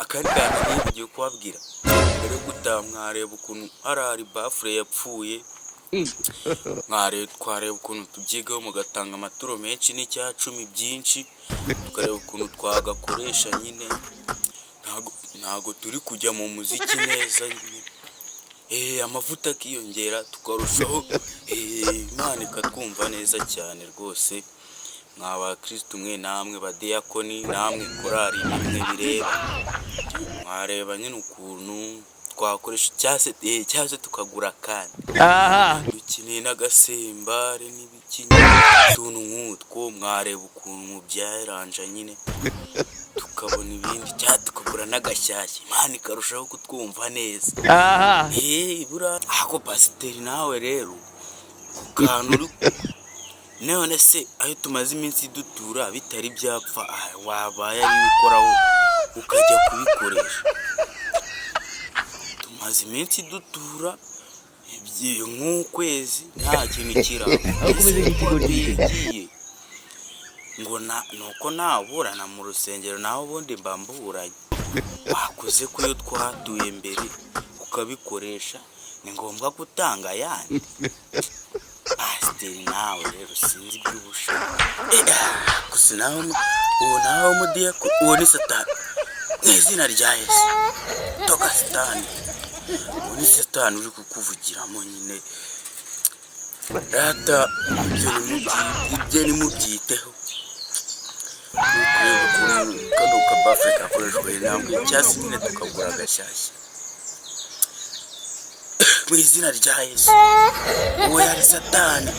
Akandi kantu nibagiwe kubabwira mbere yo gutaha, mwareba ukuntu hari bafure yapfuye, twareba ukuntu tubyigaho mugatanga amaturo menshi n'icyacumi byinshi, tukareba ukuntu twagakoresha nyine. Ntago turi kujya mu muziki neza nyine, amavuta akiyongera tukarushaho, Imana ikatwumva neza cyane rwose. Mwa Kristo mwe, namwe badiyakoni, namwe korari nimwe bireba, mwareba nyine ukuntu twakoresha cyangwa se tukagura kandi dukeneye n'agasembare n'utuntu nk'utwo, mwareba ukuntu byaranja nyine, tukabona ibindi cyangwa tukagura n'agashyashya, Imana ikarushaho kutwumva neza. Ako pasiteri nawe rero ku kantu none se ayo tumaze iminsi dutura bitari byapfa, wabaye ari bikoraho ukajya kubikoresha. Tumaze iminsi dutura nk'ukwezi nta kintu kiraba, ngo nuko naburana mu rusengero naho ubundi mba mburanye. Wakoze ko iyo twatuye mbere ukabikoresha, ni ngombwa gutanga ayandi. Pasiteri nawe rero sinzi iby'ubushaka, gusa nawe umudiyakoni, uwo ni Satani mu izina rya Yesu, toka Satani, uwo ni Satani uri kukuvugiramo nyine. Data ibyo nimubyiteho, kano kabafure kakoreshwa intambwe icyasi nyine tukagura agashyashya mu izina rya Yesu. Uwo yari Satani.